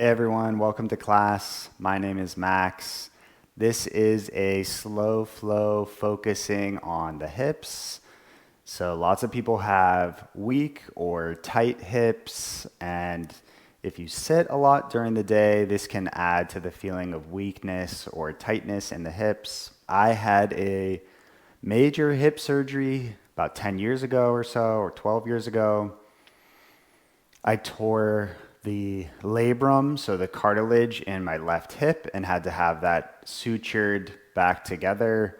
Hey everyone, welcome to class. My name is Max. This is a slow flow focusing on the hips. So lots of people have weak or tight hips, and if you sit a lot during the day, this can add to the feeling of weakness or tightness in the hips. I had a major hip surgery about 10 years ago or so, or 12 years ago. I tore the labrum, so the cartilage in my left hip, and had to have that sutured back together.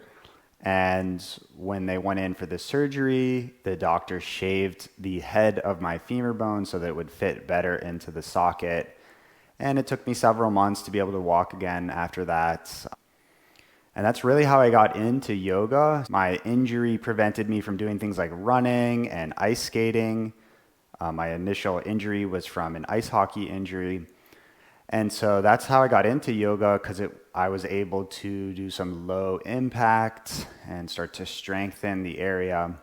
And when they went in for the surgery, the doctor shaved the head of my femur bone so that it would fit better into the socket. And it took me several months to be able to walk again after that. And that's really how I got into yoga. My injury prevented me from doing things like running and ice skating. My initial injury was from an ice hockey injury. And so that's how I got into yoga, because I was able to do some low impact and start to strengthen the area.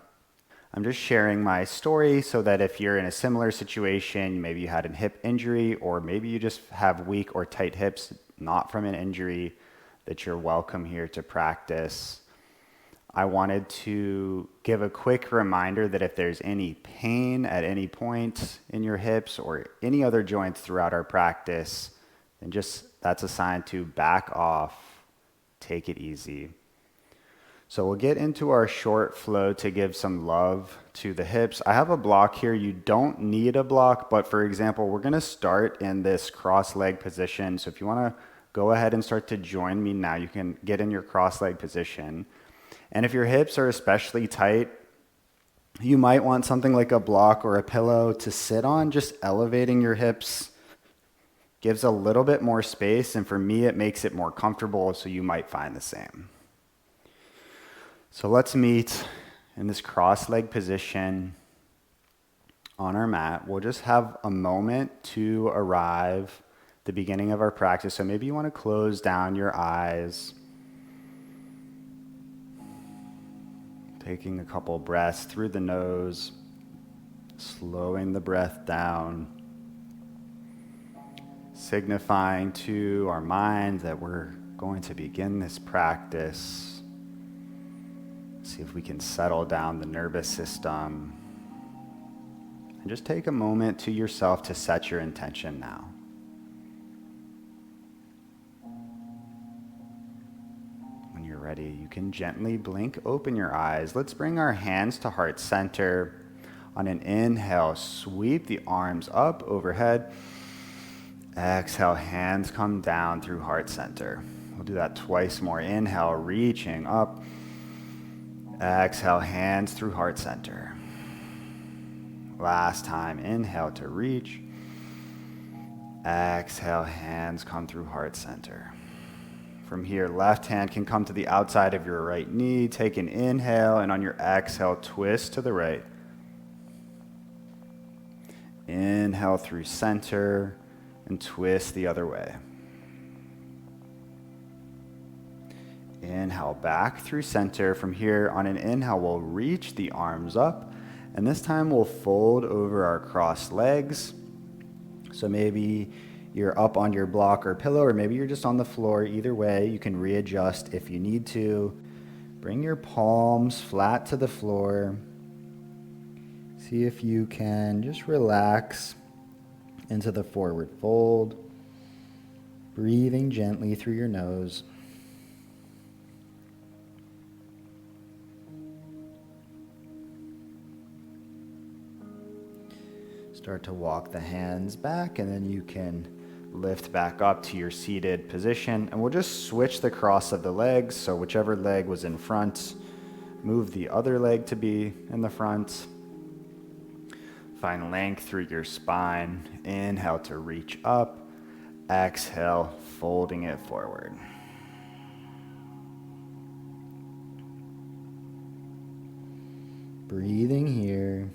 I'm just sharing my story so that if you're in a similar situation, maybe you had a hip injury, or maybe you just have weak or tight hips, not from an injury, that you're welcome here to practice. I wanted to give a quick reminder that if there's any pain at any point in your hips or any other joints throughout our practice, then that's a sign to back off, take it easy. So we'll get into our short flow to give some love to the hips. I have a block here. You don't need a block, but for example, we're going to start in this cross leg position. So if you want to go ahead and start to join me now, you can get in your cross leg position. And if your hips are especially tight, you might want something like a block or a pillow to sit on. Just elevating your hips gives a little bit more space, and for me, it makes it more comfortable, so you might find the same. So let's meet in this cross-leg position on our mat. We'll just have a moment to arrive at the beginning of our practice. So maybe you want to close down your eyes, taking a couple breaths through the nose, slowing the breath down, signifying to our mind that we're going to begin this practice. See if we can settle down the nervous system. And just take a moment to yourself to set your intention now. Ready, you can gently blink open your eyes. Let's bring our hands to heart center. On an inhale, sweep the arms up overhead. Exhale, hands come down through heart center. We'll do that twice more. Inhale, reaching up. Exhale, hands through heart center. Last time, inhale to reach. Exhale, hands come through heart center. From here, left hand can come to the outside of your right knee. Take an inhale, and on your exhale, twist to the right. Inhale through center, and twist the other way. Inhale back through center. From here, on an inhale, we'll reach the arms up, and this time we'll fold over our crossed legs. So maybe you're up on your block or pillow, or maybe you're just on the floor. Either way, you can readjust if you need to. Bring your palms flat to the floor. See if you can just relax into the forward fold, breathing gently through your nose. Start to walk the hands back, and then you can lift back up to your seated position, and we'll just switch the cross of the legs. So whichever leg was in front, move the other leg to be in the front. Find length through your spine. Inhale to reach up. Exhale, folding it forward. Breathing here.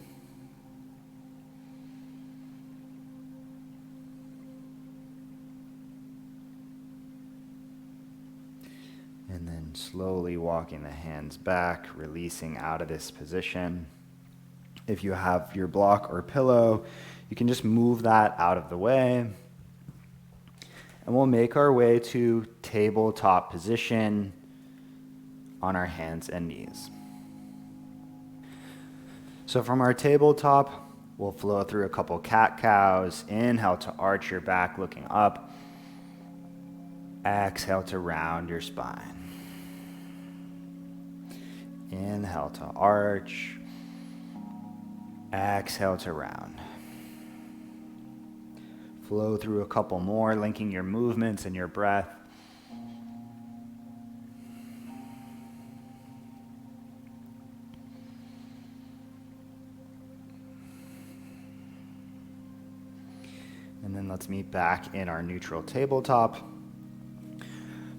And then slowly walking the hands back, releasing out of this position. If you have your block or pillow, you can just move that out of the way. And we'll make our way to tabletop position on our hands and knees. So from our tabletop, we'll flow through a couple cat-cows. Inhale to arch your back looking up. Exhale to round your spine. Inhale to arch. Exhale to round. Flow through a couple more, linking your movements and your breath. And then let's meet back in our neutral tabletop.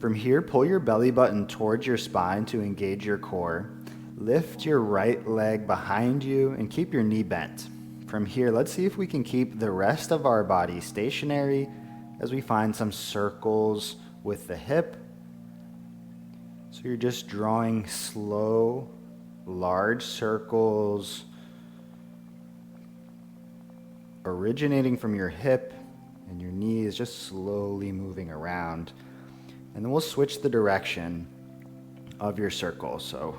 From here, pull your belly button towards your spine to engage your core. Lift your right leg behind you and keep your knee bent. From here, let's see if we can keep the rest of our body stationary as we find some circles with the hip. So you're just drawing slow, large circles originating from your hip, and your knee is just slowly moving around. And then we'll switch the direction of your circle. So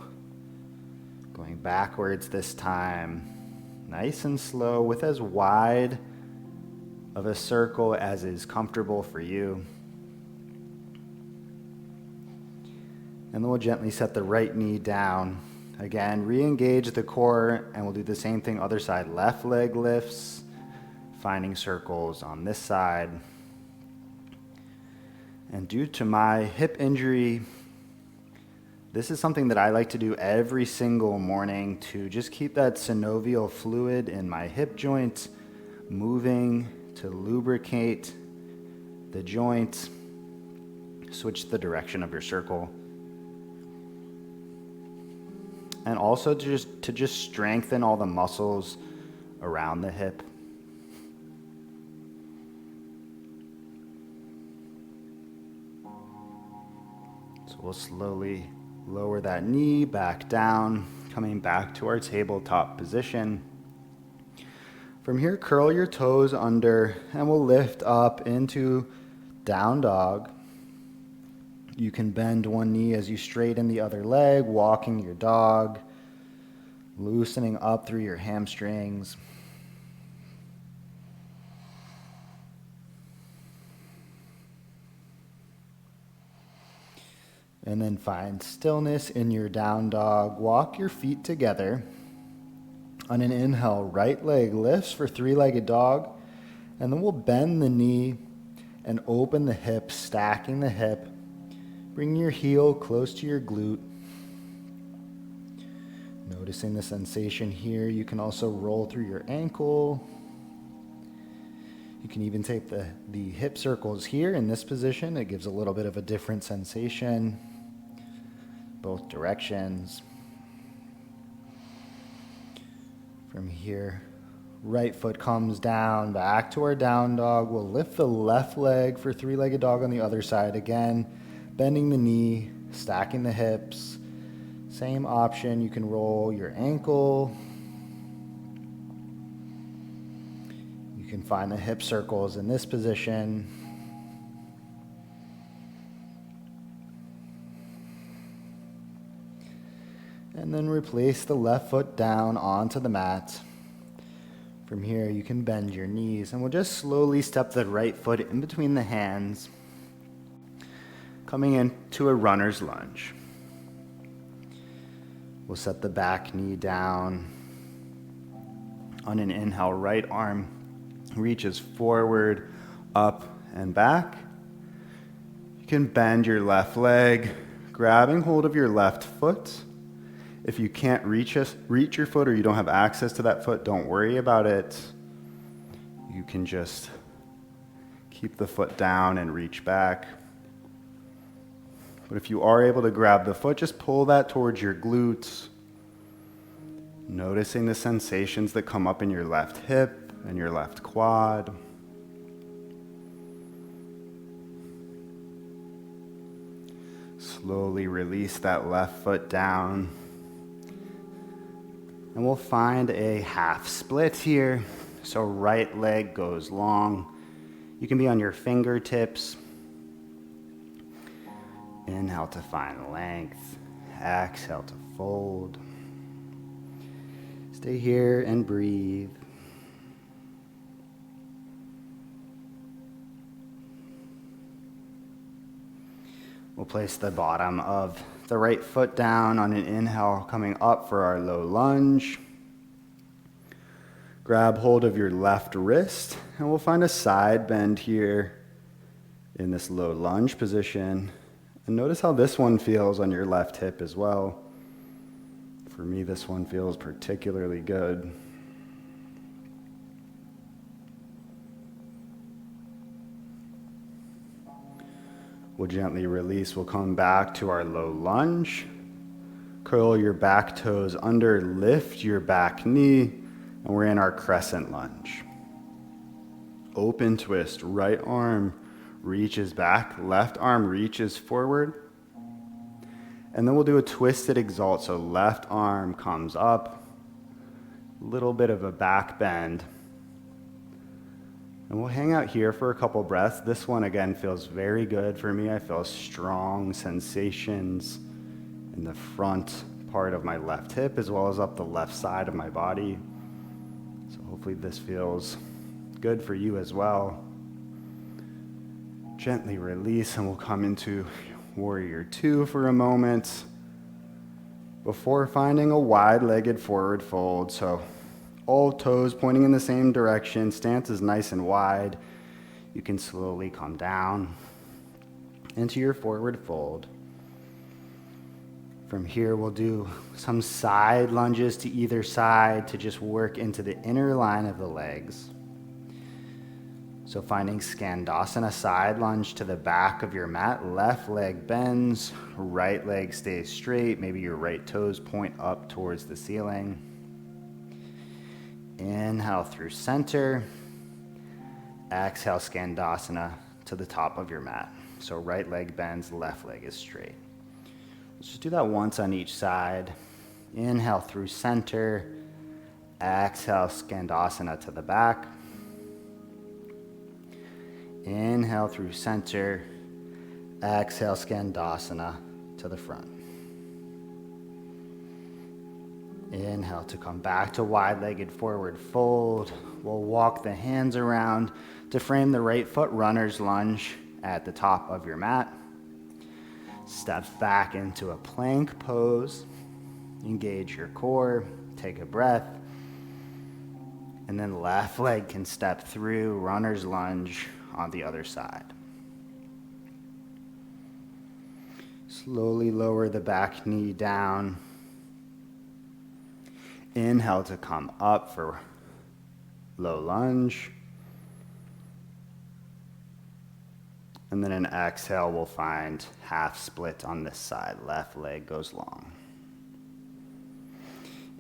going backwards this time. Nice and slow with as wide of a circle as is comfortable for you. And then we'll gently set the right knee down. Again, re-engage the core, and we'll do the same thing other side. Left leg lifts, finding circles on this side. And due to my hip injury, this is something that I like to do every single morning to just keep that synovial fluid in my hip joint moving, to lubricate the joint. Switch the direction of your circle. And also to just strengthen all the muscles around the hip. So we'll slowly lower that knee back down, coming back to our tabletop position. From here, curl your toes under, and we'll lift up into down dog. You can bend one knee as you straighten the other leg, walking your dog, loosening up through your hamstrings. And then find stillness in your down dog. Walk your feet together. On an inhale, right leg lifts for three-legged dog. And then we'll bend the knee and open the hip, stacking the hip. Bring your heel close to your glute. Noticing the sensation here. You can also roll through your ankle. You can even take the hip circles here in this position. It gives a little bit of a different sensation. Both directions. From here, right foot comes down, back to our down dog. We'll lift the left leg for three-legged dog on the other side. Again, bending the knee, stacking the hips. Same option, you can roll your ankle. You can find the hip circles in this position. And then replace the left foot down onto the mat. From here, you can bend your knees, and we'll just slowly step the right foot in between the hands, coming into a runner's lunge. We'll set the back knee down. On an inhale, right arm reaches forward, up, and back. You can bend your left leg, grabbing hold of your left foot. If you can't reach your foot, or you don't have access to that foot, don't worry about it. You can just keep the foot down and reach back. But if you are able to grab the foot, just pull that towards your glutes. Noticing the sensations that come up in your left hip and your left quad. Slowly release that left foot down. And we'll find a half split here. So right leg goes long. You can be on your fingertips. Inhale to find length. Exhale to fold. Stay here and breathe. We'll place the bottom of the right foot down on an inhale, coming up for our low lunge. Grab hold of your left wrist, and we'll find a side bend here in this low lunge position. And notice how this one feels on your left hip as well. For me, this one feels particularly good. We'll gently release. We'll come back to our low lunge. Curl your back toes under, lift your back knee, and we're in our crescent lunge. Open twist, right arm reaches back, left arm reaches forward. And then we'll do a twisted exalt, so left arm comes up, a little bit of a back bend. And we'll hang out here for a couple breaths. This one, again, feels very good for me. I feel strong sensations in the front part of my left hip as well as up the left side of my body. So hopefully this feels good for you as well. Gently release, and we'll come into Warrior Two for a moment before finding a wide-legged forward fold. So all toes pointing in the same direction. Stance is nice and wide. You can slowly come down into your forward fold. From here, we'll do some side lunges to either side to just work into the inner line of the legs. So finding Skandasana, side lunge to the back of your mat. Left leg bends, right leg stays straight. Maybe your right toes point up towards the ceiling. Inhale through center. Exhale, Skandasana to the top of your mat. So right leg bends, left leg is straight. Let's just do that once on each side. Inhale through center. Exhale, Skandasana to the back. Inhale through center. Exhale, Skandasana to the front. Inhale to come back to wide-legged forward fold. We'll walk the hands around to frame the right foot runner's lunge at the top of your mat. Step back into a plank pose. Engage your core. Take a breath. And then left leg can step through runner's lunge on the other side. Slowly lower the back knee down. Inhale to come up for low lunge. And then an exhale, we'll find half split on this side. Left leg goes long.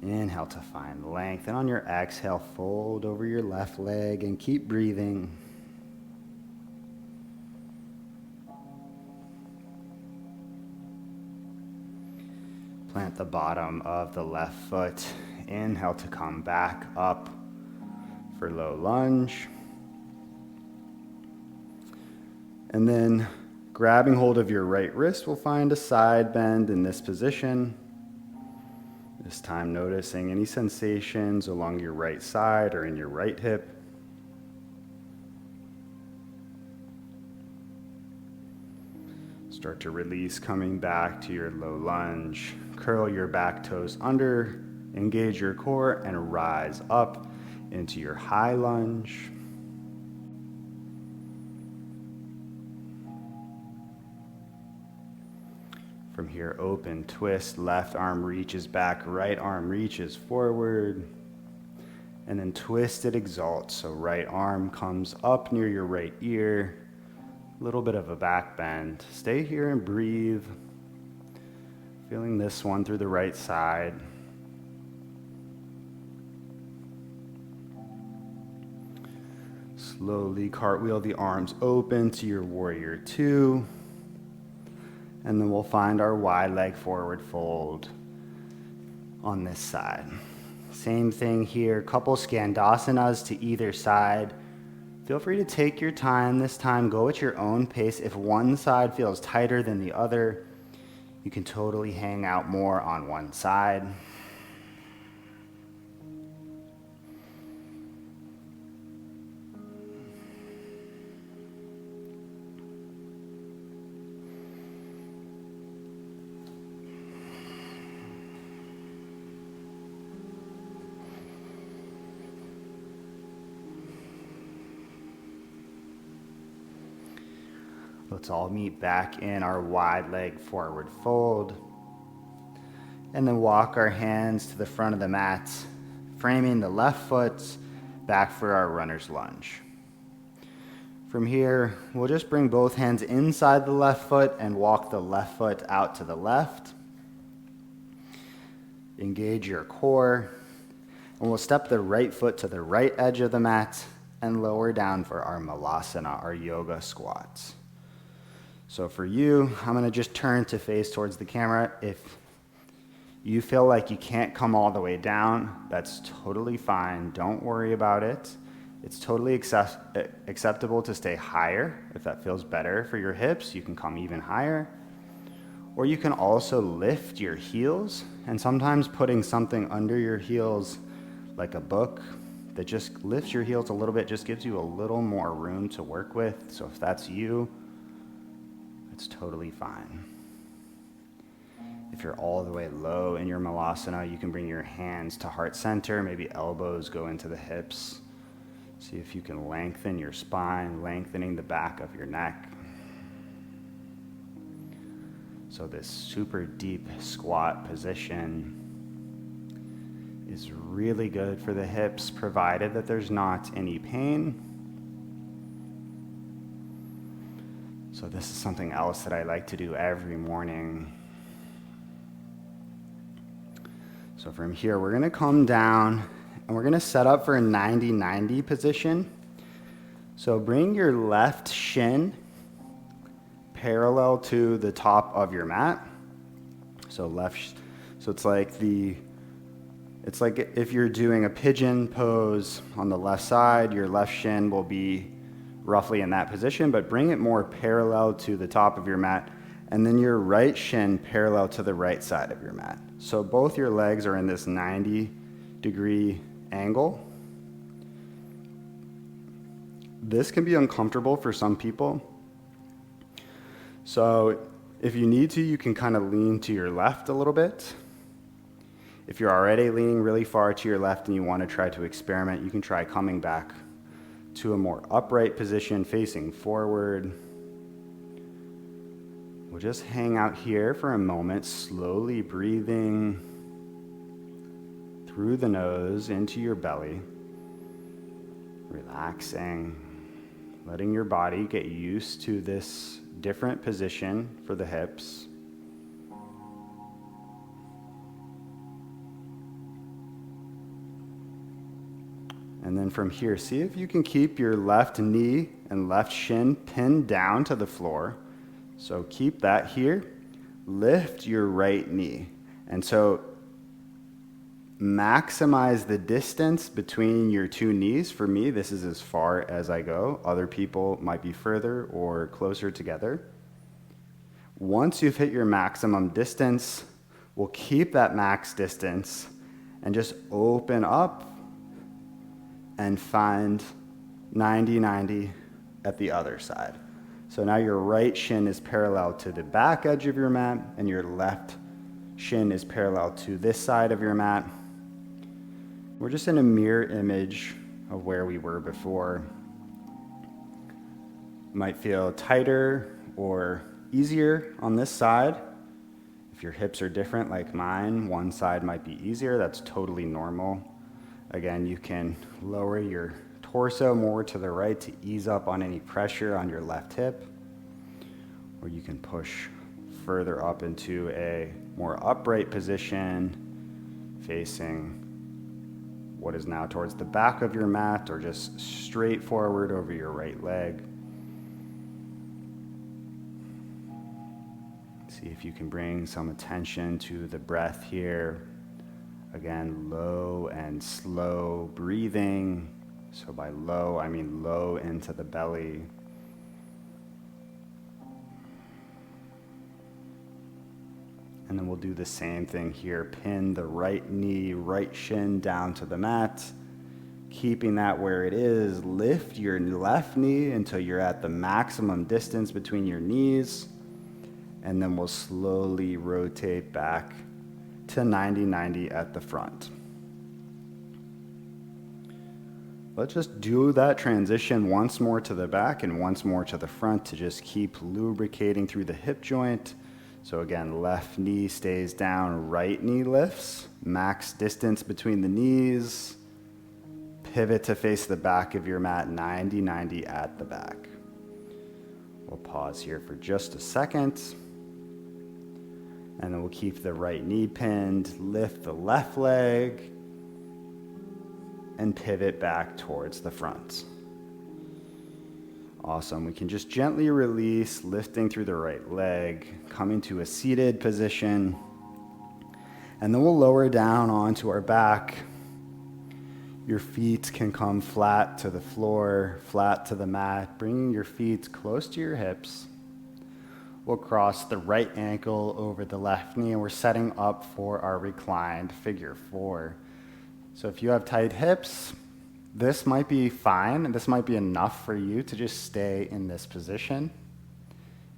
Inhale to find length. And on your exhale, fold over your left leg and keep breathing. Plant the bottom of the left foot. Inhale to come back up for low lunge. And then grabbing hold of your right wrist, we'll find a side bend in this position. This time noticing any sensations along your right side or in your right hip. Start to release, coming back to your low lunge. Curl your back toes under, engage your core, and rise up into your high lunge. From here, open twist. Left arm reaches back, right arm reaches forward. And then twisted exalt. So right arm comes up near your right ear. A little bit of a back bend. Stay here and breathe. Feeling this one through the right side. Slowly cartwheel the arms open to your Warrior Two. And then we'll find our wide leg forward fold on this side. Same thing here, couple Skandasanas to either side. Feel free to take your time this time. Go at your own pace. If one side feels tighter than the other, you can totally hang out more on one side. Let's all meet back in our wide leg forward fold. And then walk our hands to the front of the mat, framing the left foot back for our runner's lunge. From here, we'll just bring both hands inside the left foot and walk the left foot out to the left. Engage your core. And we'll step the right foot to the right edge of the mat and lower down for our malasana, our yoga squats. So for you, I'm going to just turn to face towards the camera. If you feel like you can't come all the way down, that's totally fine. Don't worry about it. It's totally acceptable to stay higher. If that feels better for your hips, you can come even higher. Or you can also lift your heels, and sometimes putting something under your heels, like a book, that just lifts your heels a little bit, just gives you a little more room to work with. So if that's you, it's totally fine. If you're all the way low in your malasana, you can bring your hands to heart center, maybe elbows go into the hips. See if you can lengthen your spine, lengthening the back of your neck. So this super deep squat position is really good for the hips, provided that there's not any pain. So this is something else that I like to do every morning. So from here, we're gonna come down and we're gonna set up for a 90-90 position. So bring your left shin parallel to the top of your mat. So it's like if you're doing a pigeon pose on the left side, your left shin will be roughly in that position, but bring it more parallel to the top of your mat, and then your right shin parallel to the right side of your mat. So both your legs are in this 90-degree angle. This can be uncomfortable for some people. So if you need to, you can kind of lean to your left a little bit. If you're already leaning really far to your left and you want to try to experiment, you can try coming back to a more upright position, facing forward. We'll just hang out here for a moment, slowly breathing through the nose into your belly, relaxing, letting your body get used to this different position for the hips. And then from here, see if you can keep your left knee and left shin pinned down to the floor. So keep that here. Lift your right knee. And so maximize the distance between your two knees. For me, this is as far as I go. Other people might be further or closer together. Once you've hit your maximum distance, we'll keep that max distance and just open up and find 90-90 at the other side. So now your right shin is parallel to the back edge of your mat, and your left shin is parallel to this side of your mat. We're just in a mirror image of where we were before. It might feel tighter or easier on this side. If your hips are different like mine, one side might be easier. That's totally normal. Again, you can lower your torso more to the right to ease up on any pressure on your left hip, or you can push further up into a more upright position, facing what is now towards the back of your mat, or just straight forward over your right leg. See if you can bring some attention to the breath here. Again, low and slow breathing, So by low, I mean low into the belly. And then we'll do the same thing here. Pin the right knee, right shin down to the mat. Keeping that where it is, lift your left knee until you're at the maximum distance between your knees. And then we'll slowly rotate back to 90-90 at the front. Let's just do that transition once more to the back and once more to the front to just keep lubricating through the hip joint. So again, left knee stays down, right knee lifts, max distance between the knees. Pivot to face the back of your mat, 90-90 at the back. We'll pause here for just a second. And then we'll keep the right knee pinned, lift the left leg, and pivot back towards the front. Awesome. We can just gently release, lifting through the right leg, coming to a seated position. And then we'll lower down onto our back. Your feet can come flat to the floor, flat to the mat, bringing your feet close to your hips. We'll cross the right ankle over the left knee, and we're setting up for our reclined figure four. So if you have tight hips, this might be fine. This might be enough for you to just stay in this position.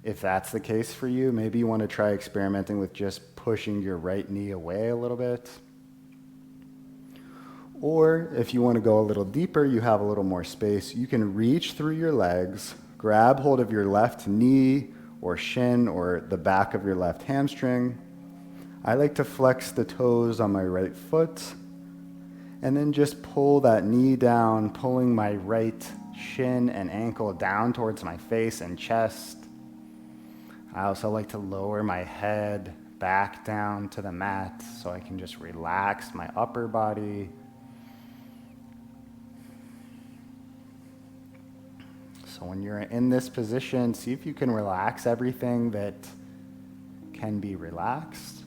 If that's the case for you, maybe you want to try experimenting with just pushing your right knee away a little bit. Or if you want to go a little deeper, you have a little more space, you can reach through your legs, grab hold of your left knee or shin or the back of your left hamstring. I like to flex the toes on my right foot and then just pull that knee down, pulling my right shin and ankle down towards my face and chest. I also like to lower my head back down to the mat so I can just relax my upper body. So when you're in this position, see if you can relax everything that can be relaxed,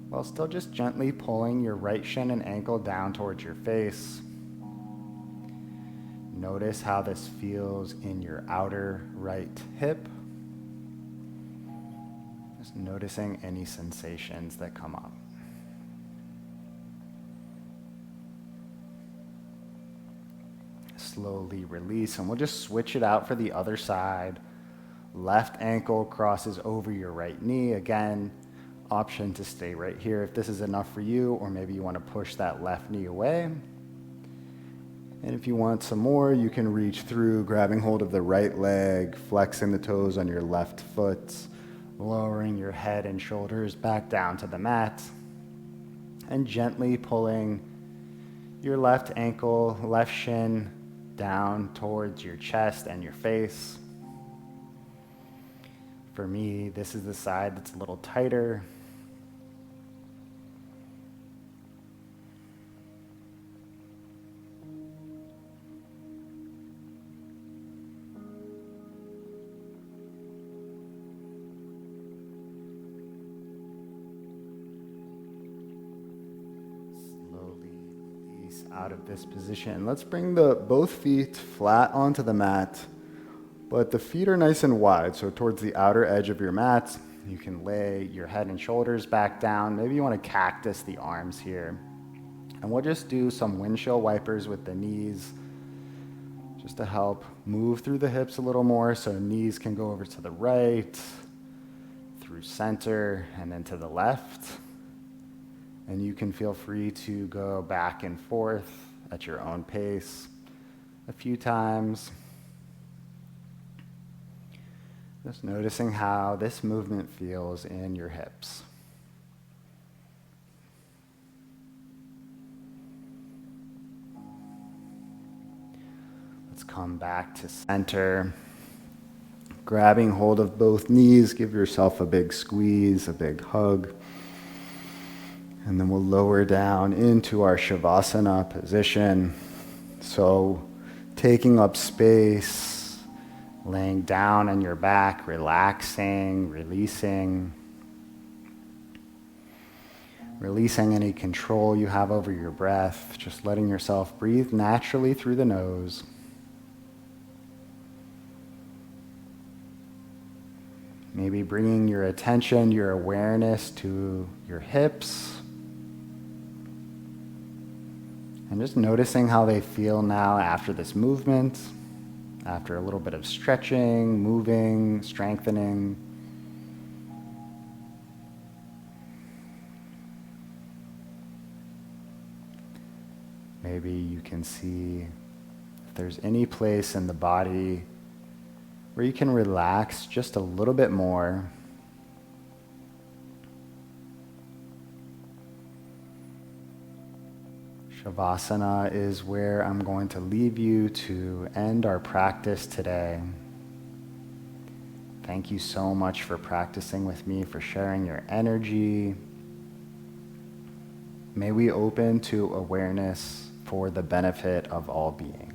while still just gently pulling your right shin and ankle down towards your face. Notice how this feels in your outer right hip. Just noticing any sensations that come up. Slowly release, and we'll just switch it out for the other side. Left ankle crosses over your right knee. Again, option to stay right here if this is enough for you, or maybe you want to push that left knee away. And if you want some more, you can reach through, grabbing hold of the right leg, flexing the toes on your left foot, lowering your head and shoulders back down to the mat, and gently pulling your left ankle, left shin down towards your chest and your face. For me, this is the side that's a little tighter. Out of this position. Let's bring both feet flat onto the mat, but the feet are nice and wide, so towards the outer edge of your mat. You can lay your head and shoulders back down. Maybe you want to cactus the arms here. And we'll just do some windshield wipers with the knees, just to help move through the hips a little more, so knees can go over to the right, through center, and then to the left. And you can feel free to go back and forth at your own pace a few times. Just noticing how this movement feels in your hips. Let's come back to center. Grabbing hold of both knees, give yourself a big squeeze, a big hug. And then we'll lower down into our Savasana position. So taking up space, laying down on your back, relaxing, releasing. Releasing any control you have over your breath, just letting yourself breathe naturally through the nose. Maybe bringing your attention, your awareness to your hips. And just noticing how they feel now after this movement, after a little bit of stretching, moving, strengthening. Maybe you can see if there's any place in the body where you can relax just a little bit more. Savasana is where I'm going to leave you to end our practice today. Thank you so much for practicing with me, for sharing your energy. May we open to awareness for the benefit of all beings.